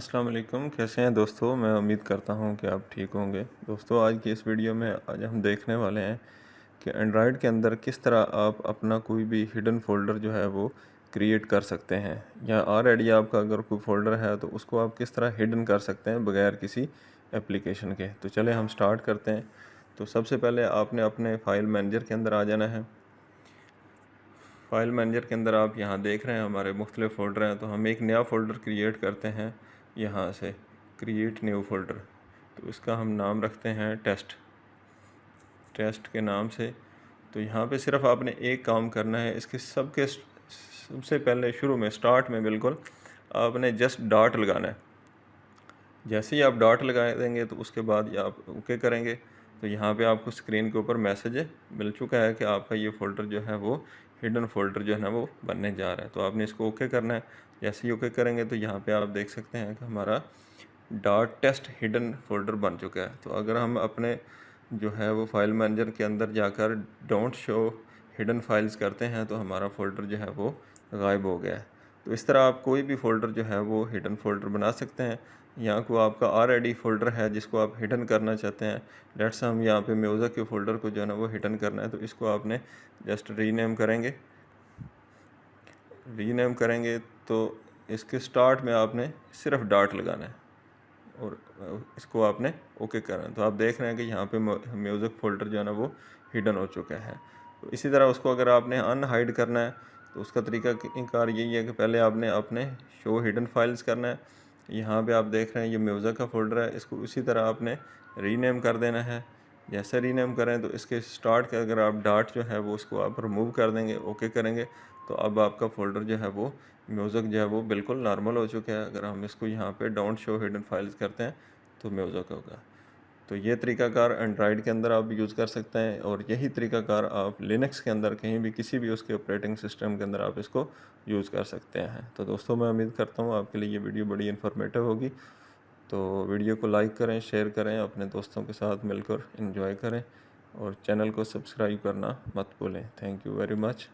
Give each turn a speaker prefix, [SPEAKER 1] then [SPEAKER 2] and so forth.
[SPEAKER 1] अस्सलाम वालेकुम। कैसे हैं दोस्तों? मैं उम्मीद करता हूं कि आप ठीक होंगे। दोस्तों, आज की इस वीडियो में आज हम देखने वाले हैं कि एंड्रॉयड के अंदर किस तरह आप अपना कोई भी हिडन फ़ोल्डर जो है वो क्रिएट कर सकते हैं, या ऑलरेडी आपका अगर कोई फ़ोल्डर है तो उसको आप किस तरह हिडन कर सकते हैं बगैर किसी एप्लीकेशन के। तो चलें हम स्टार्ट करते हैं। तो सबसे पहले आपने अपने फ़ाइल मैनेजर के अंदर आ जाना है। फ़ाइल मैनेजर के अंदर आप यहाँ देख रहे हैं हमारे मुख्तलिफ़ फ़ोल्डर हैं। तो हम एक नया फ़ोल्डर क्रिएट करते हैं यहाँ से, क्रिएट न्यू फ़ोल्डर। तो इसका हम नाम रखते हैं टेस्ट के नाम से। तो यहाँ पे सिर्फ आपने एक काम करना है, इसके सबसे पहले शुरू में स्टार्ट में बिल्कुल आपने जस्ट डॉट लगाना है। जैसे ही आप डॉट लगा देंगे तो उसके बाद आप ओके करेंगे तो यहाँ पे आपको स्क्रीन के ऊपर मैसेज मिल चुका है कि आपका ये फ़ोल्डर जो है वो हिडन फ़ोल्डर जो है ना वो बनने जा रहा है। तो आपने इसको ओके करना है। जैसे ही ओके करेंगे तो यहाँ पे आप देख सकते हैं कि हमारा डॉट टेस्ट हिडन फ़ोल्डर बन चुका है। तो अगर हम अपने जो है वो फ़ाइल मैनेजर के अंदर जाकर डोंट शो हिडन फाइल्स करते हैं तो हमारा फ़ोल्डर जो है वो गायब हो गया है। तो इस तरह आप कोई भी फ़ोल्डर जो है वो हिडन फ़ोल्डर बना सकते हैं। यहाँ को आपका ऑलरेडी फ़ोल्डर है जिसको आप हिडन करना चाहते हैं। लेट्स हम यहाँ पे म्यूज़िक के फ़ोल्डर को जो है ना वो हिडन करना है, तो इसको आपने जस्ट रीनेम करेंगे तो इसके स्टार्ट में आपने सिर्फ डॉट लगाना है और इसको आपने ओके करना है। तो आप देख रहे हैं कि यहाँ पे म्यूज़िक फ़ोल्डर जो है ना वो हिडन हो चुका है। तो इसी तरह उसको अगर आपने अनहाइड करना है तो उसका तरीका कार यही है कि पहले आपने अपने शो हिडन फाइल्स करना है। यहाँ पे आप देख रहे हैं ये म्यूज़िक का फ़ोल्डर है, इसको उसी तरह आपने रीनेम कर देना है। जैसे रीनेम करें तो इसके स्टार्ट के अगर आप डॉट जो है वो उसको आप रिमूव कर देंगे, ओके करेंगे, तो अब आपका फ़ोल्डर जो है वो म्यूज़िक जो है वो बिल्कुल नॉर्मल हो चुका है। अगर हम इसको यहाँ पे डोंट शो हिडन फाइल्स करते हैं तो म्यूज़िक होगा। तो ये तरीक़ाकार एंड्रॉयड के अंदर आप यूज़ कर सकते हैं और यही तरीक़ाकार आप लिनक्स के अंदर कहीं भी किसी भी उसके ऑपरेटिंग सिस्टम के अंदर आप इसको यूज़ कर सकते हैं। तो दोस्तों, मैं उम्मीद करता हूँ आपके लिए ये वीडियो बड़ी इन्फॉर्मेटिव होगी। तो वीडियो को लाइक करें, शेयर करें, अपने दोस्तों के साथ मिलकर एंजॉय करें और चैनल को सब्सक्राइब करना मत भूलें। Thank you very much.